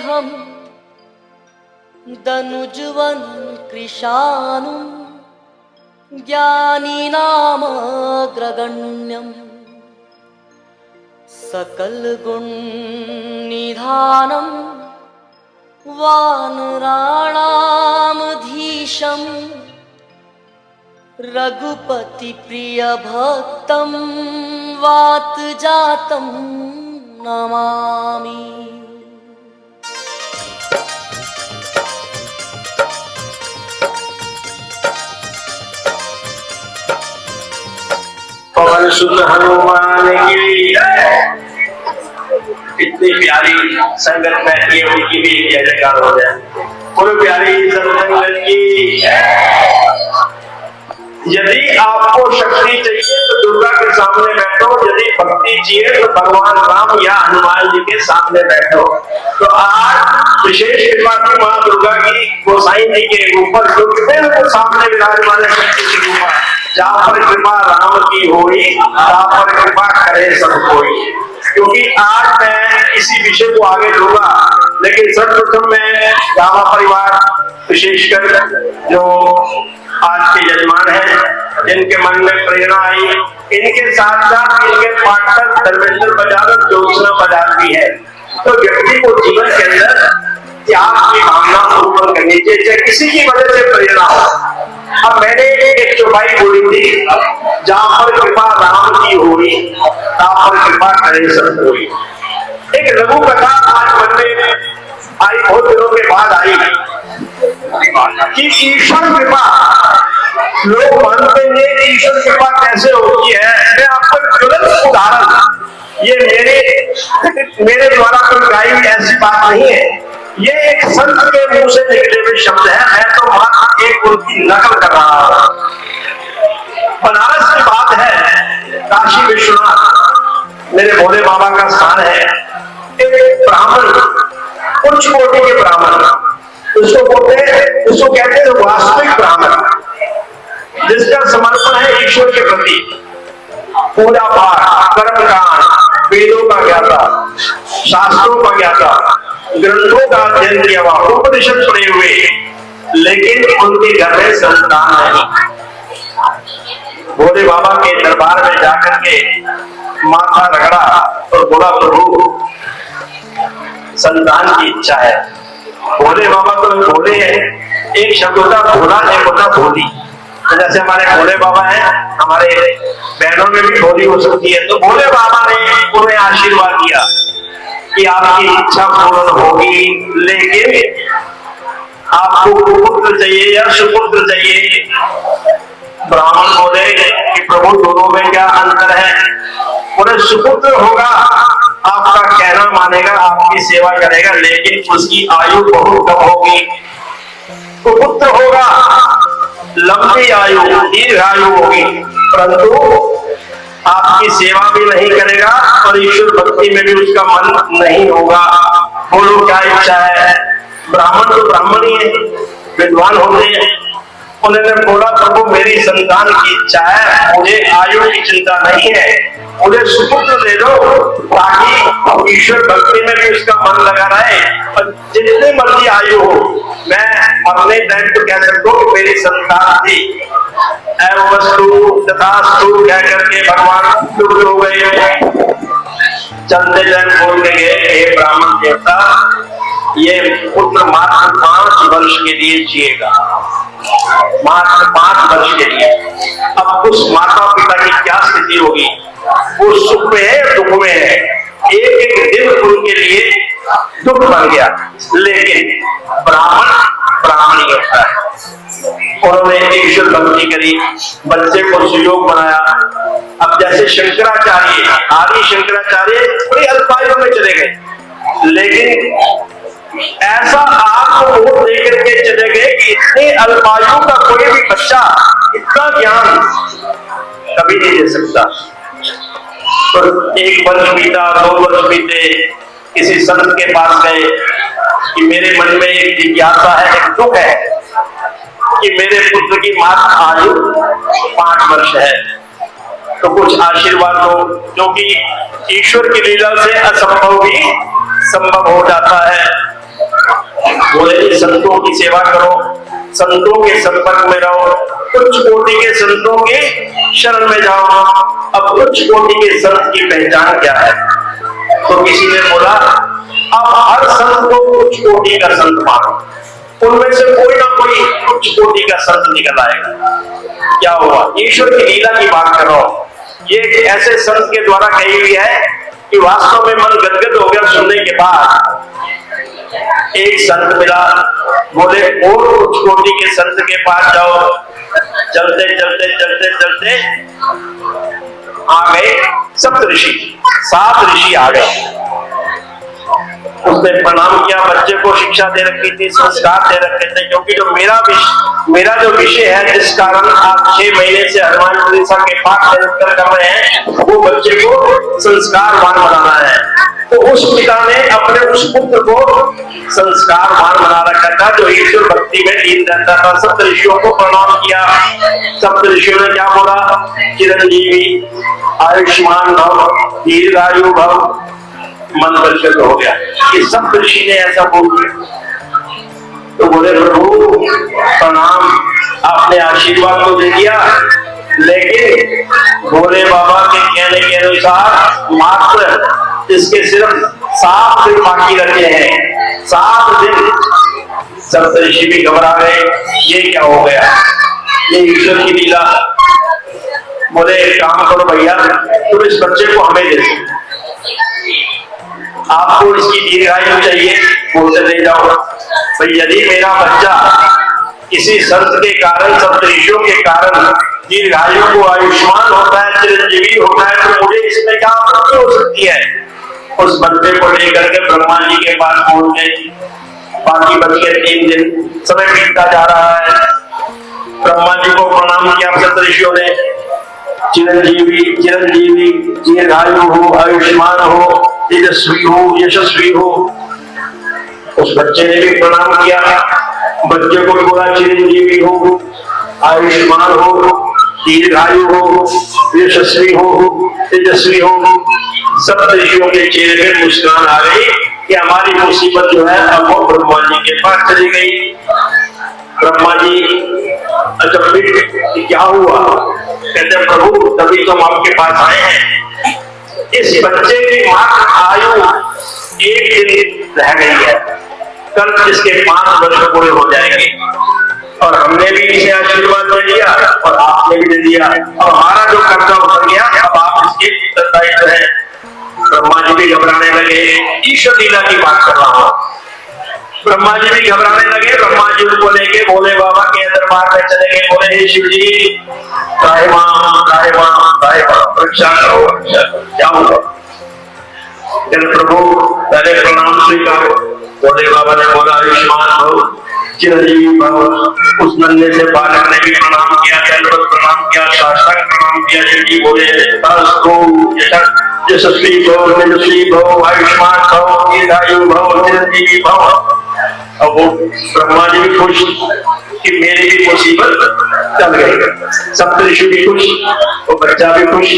हम दनुजवन कृशानुं ज्ञानिनामग्रगण्यं सकलगुणनिधानं वानराणामधीशं रघुपतिप्रियभक्तं वातजातं नमामि। पवन सुत हनुमान की इतनी प्यारी संगत बैठी है, उनकी भी जय जयकार हो जाए। पूरी प्यारी संगत की। यदि आपको शक्ति चाहिए तो दुर्गा के सामने बैठो, यदि भक्ति चाहिए तो भगवान राम या हनुमान जी के सामने बैठो। तो आज विशेष कृपा की माँ दुर्गा की गोसाई जी के ऊपर जो बिल्कुल सामने विराजमान है शक्ति की रूपा, जहाँ पर कृपा राम की होई तहाँ पर कृपा करे सब कोई। क्योंकि आज मैं इसी विषय को आगे लूंगा, लेकिन सर्वप्रथम मैं गावा परिवार विशेषकर जो आज के यजमान हैं, जिनके मन में प्रेरणा आई, इनके साथ साथ इनके पार्टनर धर्मेंद्र बजाज और ज्योत्सना बजाज भी है। तो व्यक्ति को जीवन के अंदर त्याग की भावना उत्पन्न करनी चाहिए, चाहे किसी की वजह से प्रेरणा हो। अब मैंने एक चौपाई बोली थी, जहां पर कृपा राम की हुई तहां पर कृपा करे सब कोई। एक लघु कथा आज मन में आई, बहुत दिनों के बाद आई कि ईश्वर कृपा, लोग मानते हैं ईश्वर कृपा कैसे होती है। मैं आपको ज्वलंत उदाहरण, ये मेरे द्वारा कोई गाई ऐसी बात नहीं है, ये एक संत के मुंह से निकले हुए शब्द है। मैं तो मात्र एक उनकी नकल कर रहा हूं। बनारस की बात है, काशी विश्वनाथ मेरे भोले बाबा का स्थान है। एक ब्राह्मण, उच्च कोटि के ब्राह्मण, उसको कहते हैं वास्तविक ब्राह्मण, जिसका समर्पण है ईश्वर के प्रति, पूजा पाठ, कर्मकांड, वेदों का ज्ञाता, शास्त्रों का ज्ञाता, ग्रंथों का अध्ययन किया हुआ, उपनिषद पढ़े हुए, लेकिन उनके घर में संतान नहीं। भोले बाबा के दरबार में जाकर के माथा रगड़ा और बोला, प्रभु संतान की इच्छा है। भोले बाबा तो भोले हैं, एक शब्द होता भोला, एक होता भोली। तो जैसे हमारे भोले बाबा हैं, हमारे बहनों में भी भोली हो सकती है। तो भोले बाबा ने उन्हें आशीर्वाद दिया कि आपकी इच्छा पूर्ण होगी, लेकिन आपको पुत्र चाहिए या सुपुत्र चाहिए। ब्राह्मण बोले कि प्रभु दोनों में क्या अंतर है। उन्हें सुपुत्र होगा, आपका कहना मानेगा, आपकी सेवा करेगा, लेकिन उसकी आयु बहुत कम होगी। कुपुत्र होगा, लंबी आयु, दीर्घ आयु होगी, परंतु आपकी सेवा भी नहीं करेगा और ईश्वर भक्ति में भी उसका मन नहीं होगा। बोलो क्या इच्छा है। ब्राह्मण तो ब्राह्मण ही है, विद्वान होते हैं। उन्होंने बोला, प्रभु मेरी संतान की इच्छा है, मुझे आयु की चिंता नहीं है, मुझे सुपुत्र दे दो ताकि ईश्वर भक्ति में भी उसका मन लगा रहे। और जितनी मर्जी आयु हो, मैं अपने टाइम तो कह सकता हूँ मेरी संतान थी। वस्तु तथास्तु कह करके भगवान दुख हो गए। चलते जन बोल के गए, हे ब्राह्मण देवता, ये पुत्र मात्र 5 वर्ष के लिए जिएगा, मात्र 5 वर्ष के लिए। अब उस माता पिता की क्या स्थिति होगी, वो सुख में है, दुख में है। एक एक दिन उनके लिए दुख बन गया, लेकिन ब्राह्मण ब्राह्मण ही होता है। उन्होंने ईश्वर भक्ति करी, बच्चे को सुयोग बनाया। अब जैसे शंकराचार्य, आदि शंकराचार्य बड़ी अल्पायु में चले गए, लेकिन ऐसा आपको वोट देकर के चले गए कि इतने अल्पायु का कोई भी बच्चा इतना ज्ञान कभी नहीं दे सकता। तो 1 वर्ष बीता, 2 वर्ष बीते, किसी संत के पास गए कि मेरे मन में एक जिज्ञासा है, एक दुख है कि मेरे पुत्र की मात्र आयु 5 वर्ष है, तो कुछ आशीर्वाद दो, क्योंकि ईश्वर की लीला से असंभव भी संभव हो जाता है। संतों की सेवा करो, संतों के संपर्क में रहो, उच्च कोटि के संतों के शरण में जाओ। अब उच्च कोटि के संत की पहचान क्या है? तो किसी ने बोला अब हर संत को उच्च कोटि का संत मानो, उनमें से कोई ना कोई उच्च कोटि का संत निकल आएगा। क्या हुआ? ईश्वर की लीला की बात कर रहा हूं। ये ऐसे संत के द्वारा कही हुई है कि वास्तव में मन गदगद हो गया सुनने के बाद। एक संत मिला, बोले और उच्च कोटि के संत के पास जाओ। चलते चलते चलते चलते आ गए सप्तऋषि, 7 ऋषि आ गए। उसने प्रणाम किया, बच्चे को शिक्षा दे रखी थी, संस्कार दे रखे थे, क्योंकि जो मेरा जो विषय है जिस कारण आप 6 महीने से हनुमान चालीसा के पाठ निरंतर कर रहे हैं, वो बच्चे को संस्कारवान बनाना है। तो उस पिता ने अपने उस पुत्र को संस्कारवान बना रखा था, जो ईश्वर भक्ति में लीन रहता था। सप्त ऋषियों को प्रणाम किया। सप्त ऋषियों ने क्या बोला? चिरंजीवी, आयुष्मान भव, दीर्घायु भव। मन वर्षित हो गया कि सप्त ऋषि ने ऐसा बोल दिया। तो बोले प्रभु प्रणाम, आपने आशीर्वाद तो दे दिया, लेकिन भोले बाबा के कहने के अनुसार मात्र इसके सिर्फ 7 दिन बाकी रखे हैं। 7 दिन। सप्त ऋषि भी घबरा गए, ये क्या हो गया? ये ईश्वर की लीला। बोले एक काम करो भैया, तुम इस बच्चे को हमें दे दो, आपको इसकी दीर्घायु चाहिए, बोलते ले जाओ। भाई यदि मेरा बच्चा किसी संत के कारण, सप्त ऋषियों के कारण दीर्घायु को आयुष्मान होता है, चिरंजीवी होता है, तो मुझे इसमें क्या आपत्ति हो सकती है? उस बच्चे को लेकर के ब्रह्मा जी के पास पहुंच गए। बाकी बच गए 3 दिन, समय बीतता जा रहा है। ब्रह्मा जी को प्रणाम किया सप्त ऋषियों ने, चिरंजीवी चिरंजीवी, दीर्घायु हो, आयुष्मान हो, तेजस्वी हो, यशस्वी हो। उस बच्चे ने भी प्रणाम किया। बच्चे को बोला चिरंजीवी हो, आयुष्मान हो, दीर्घायु हो, यशस्वी हो, तेजस्वी हो। सब ऋषियों के चेहरे में मुस्कान आ गई कि हमारी मुसीबत जो है अब वो ब्रह्मा जी के पास चली गई। ब्रह्मा जी अच्छा फिर क्या हुआ? कहते प्रभु तभी तो हम आपके पास आए हैं। इस बच्चे की मात्र आयु 1 दिन रह गई है, कल इसके 5 वर्ष पूरे हो जाएंगे। और हमने भी इसे आशीर्वाद दे दिया और आपने भी दे दिया। अब हमारा जो कर्जा उतर गया, अब आप इसके उत्तरदायित्व है। ब्रह्मा जी भी घबराने लगे। ईश्वर लीला की बात कर रहा हूं। ब्रह्मा जी भी घबराने लगे। ब्रह्मा जी को लेके भोले बाबा के दरबार में चले गए। बोले हे शिव जी, रक्षा करो, क्या होगा? प्रभु पहले प्रणाम स्वीकारो। भोले बाबा ने बोला आयुष्मान भव, चिरंजीवी भव। उस नन्हे से बालक ने भी प्रणाम किया, दंडवत प्रणाम किया, साष्टांग प्रणाम किया। जी बोले यशस्वी भव, तेजस्वी भव, आयुष्मान भव, दीर्घायु भव, चिरंजीवी भव। अब वो ब्रह्मा जी भी खुश कि मेरी भी मुसीबत चल गई। सप्त ऋषि भी खुश, वो बच्चा भी खुश।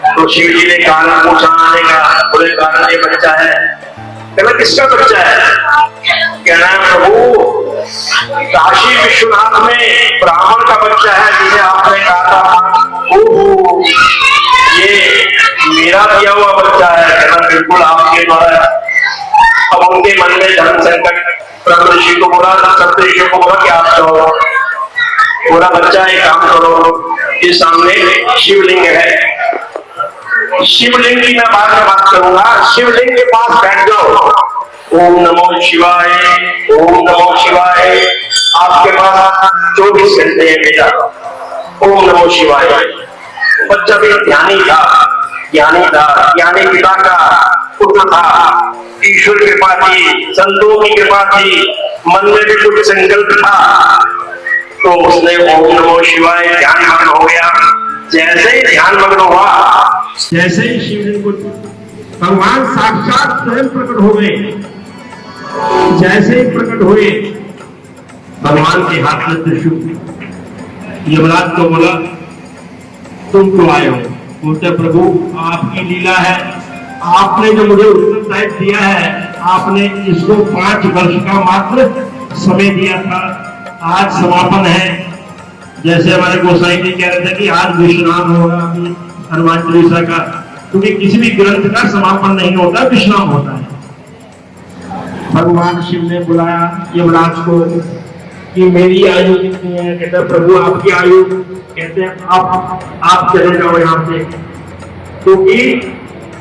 तो शिव जी ने कारण पूछा आने का। बोले कारण ये बच्चा है। कहना किसका बच्चा है? कहना है प्रभु काशी विश्वनाथ में ब्राह्मण का बच्चा है, जिसे आपने कहा था ओहो ये मेरा दिया हुआ बच्चा है। कहना बिल्कुल आपके द्वारा। अब उनके मन में धर्म संकट। ब्रह्म ऋषि को बोला, सप्त ऋषियों को बोला कि आप जाओ, पूरा बच्चा एक काम करो, ये सामने शिवलिंग है, शिवलिंग की मैं बाद में बात करूंगा। शिवलिंग के पास बैठ जाओ। ओम नमो शिवाय, ओम नमो शिवाय। आपके पास 24 घंटे है बेटा। ओम नमो शिवाय। बच्चा भी ज्ञानी था, ज्ञानी पिता का पुत्र था। ईश्वर कृपा थी, संतों की कृपा थी, मन में भी कुछ संकल्प था, तो उसने ओम नमो शिवाय ध्यान मग्न हो गया। जैसे ही ध्यान मग्न हुआ, जैसे ही शिवलिंग को भगवान साक्षात स्वयं प्रकट हो गए। जैसे ही प्रकट हुए, भगवान के हाथ में त्रिशूल। यमराज को बोला तुम क्यों आए हो? बोलते प्रभु आपकी लीला है, आपने जो मुझे उत्तरदायित्व दिया है, आपने इसको 5 वर्ष का मात्र समय दिया था। आज समापन है। जैसे हमारे गोसाई जी कह रहे थे कि आज विश्राम होगा हनुमान चालीसा का, क्योंकि किसी भी ग्रंथ का समापन नहीं होता, विश्राम होता है। भगवान शिव ने बुलाया यमराज को कि मेरी आयु कितनी है। कहते प्रभु आपकी आयु, कहते हैं आप चले जाओ यहाँ से, क्योंकि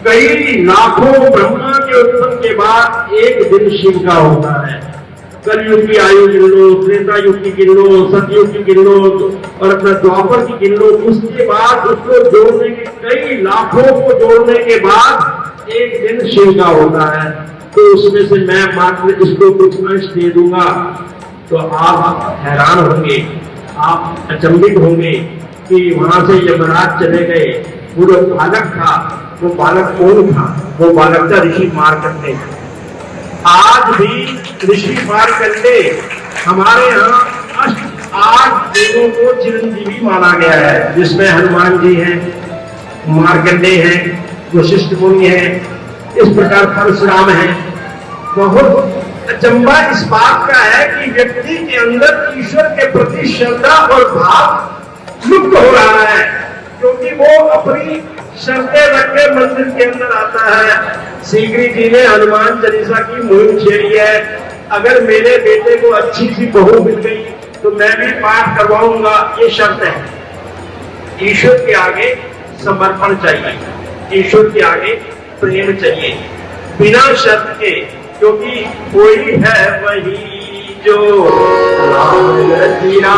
कई लाखों ब्रह्मा के उत्पन्न के बाद एक दिन शिव का होता है। कलयुग की आयु गिन लो, त्रेता युग की गिन लो, सतयुग की गिन लो और अपना द्वापर की गिन लो। उसके बाद उसको जोड़ने के कई लाखों को जोड़ने के बाद एक दिन शिव का होता है। तो उसमें से मैं मात्र इसको कुछ अंश दे दूंगा। तो आप हैरान होंगे, आप अचंभित होंगे कि वहां से यमराज चले गए। वो जो बालक था, वो बालक कौन था? वो बालक था ऋषि मार्कंडेय। आज भी ऋषि मार्कंडेय हमारे यहाँ 8 देवों को चिरंजीवी माना गया है, जिसमें हनुमान जी हैं, मार्कंडेय हैं, वशिष्ठ मुनि हैं, इस प्रकार परशुराम हैं। बहुत अचंबा इस बात का है कि व्यक्ति के अंदर ईश्वर के प्रति श्रद्धा और भाव लुप्त हो रहा है, क्योंकि वो अपनी शर्तें रख के मंदिर के अंदर आता है। सीकरी जी ने हनुमान चालीसा की मुहिम छेड़ी है। अगर मेरे बेटे को अच्छी सी बहू मिल गई तो मैं भी पाठ करवाऊंगा, ये शर्त है। ईश्वर के आगे समर्पण चाहिए, ईश्वर के आगे प्रेम चाहिए, बिना शर्त के, क्योंकि कोई है वही जो राम रचिया,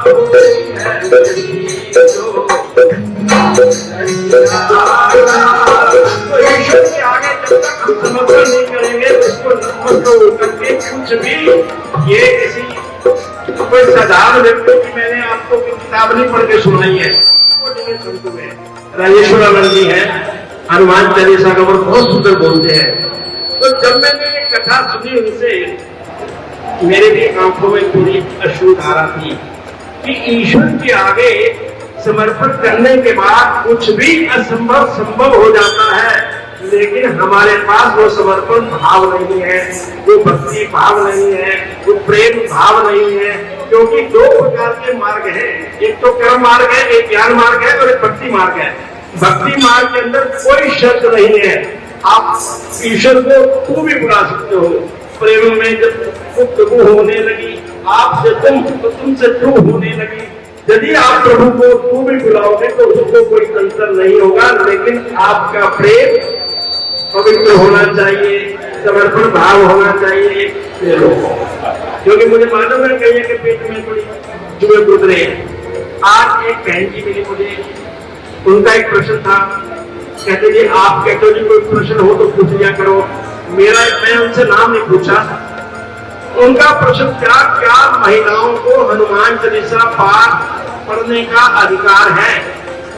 तो ईश्वर के आगे जब तक हम समर्पण नहीं करेंगे, उसको नतमस्तक करके कुछ भी, ये किसी कोई साधारण व्यक्ति की मैंने आपको किताब नहीं पढ़ के सुनाई है। राजेश्वरानंद जी है, हनुमान चालीसा का वर्ड बहुत सुंदर बोलते हैं। तो जब मैंने ये कथा सुनी उनसे, मेरे भी आंखों में पूरी अश्रुधारा थी कि ईश्वर के आगे समर्पण करने के बाद कुछ भी असंभव संभव हो जाता है। लेकिन हमारे पास वो समर्पण भाव नहीं है, वो भक्ति भाव नहीं है, वो प्रेम भाव नहीं है। क्योंकि 2 प्रकार के मार्ग हैं, एक तो कर्म मार्ग है, एक ज्ञान मार्ग है और एक भक्ति मार्ग है। भक्ति मार्ग के अंदर कोई शर्त नहीं है, आप ईश्वर को तू भी बुला सकते हो। प्रेम में जब तू होने लगी, आपसे तुम तो तुमसे तू होने लगी। यदि आप प्रभु को तू भी बुलाओगे तो उसको कोई अंतर नहीं होगा, लेकिन आपका प्रेम पवित्र होना चाहिए, समर्पण भाव होना चाहिए। क्योंकि मुझे मालूम है कहीं के पेट में थोड़ी चूहे कूद रहे हैं। आज एक बहन जी मिली मुझे, उनका एक प्रश्न था। कहते जी आप कहते हो जी कोई प्रश्न हो तो पूछ लिया करो। मैं उनसे नाम नहीं पूछा। उनका प्रश्न क्या, क्या महिलाओं को हनुमान चालीसा पाठ पढ़ने का अधिकार है?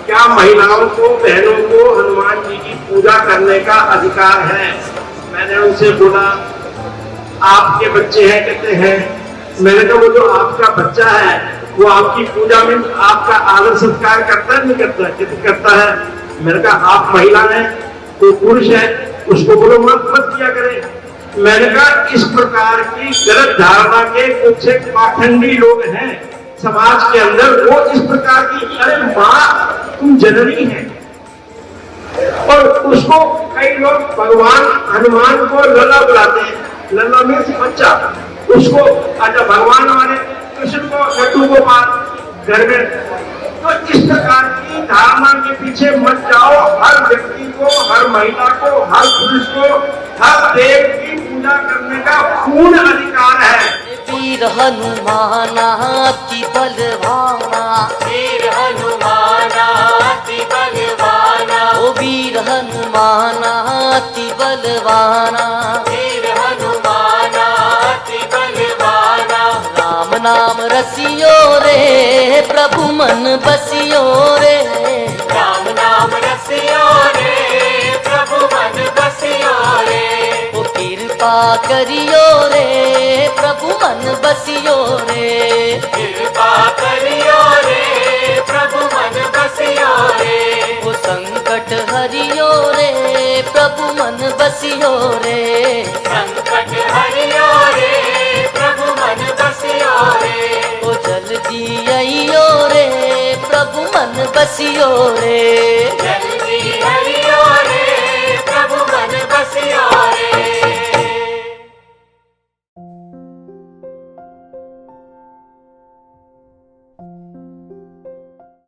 क्या महिलाओं को, बहनों को हनुमान जी की पूजा करने का अधिकार है? मैंने उनसे बोला आपके बच्चे हैं? कहते हैं। मैंने कहा वो जो आपका बच्चा है वो आपकी पूजा में आपका आदर सत्कार करता है नहीं करता? कहते करता है। मैंने कहा आप महिला हैं, कोई पुरुष है, उसको बोलो मत किया करे। मैंने कहा इस प्रकार की गलत धारणा के कुछ एक पाखंडी लोग हैं समाज के अंदर, वो इस प्रकार की, अरे माँ तुम जननी है, और उसको कई लोग भगवान हनुमान को लल्ला बुलाते हैं। लल्ला में से बच्चा, उसको अच्छा भगवान हमारे कृष्ण को लड्डू को मार घर में। तो इस प्रकार की धारणा के पीछे मत जाओ। हर व्यक्ति को, हर महिला को, हर पुरुष को, हर देव की पूजा करने का पूर्ण अधिकार है। वीर हनुमाना अति बलवाना, वीर हनुमाना अति बलवाना, ओ वीर हनुमाना अति बलवाना, वीर हनुमाना अति बलवाना। राम नाम रसियो रे प्रभु मन बसियो रे, राम नाम रसियो रे प्रभु मन बसियो रे। ओ कृपा करियो रे प्रभु मन बसियो रे, कृपा करियो रे प्रभु मन बसियो रे। ओ संकट हरियो रे प्रभु मन बसियो रे। संकट हरियो रे प्रभु मन बसियो रे। ओ जल्दी आइयो रे प्रभु मन बसियो रे।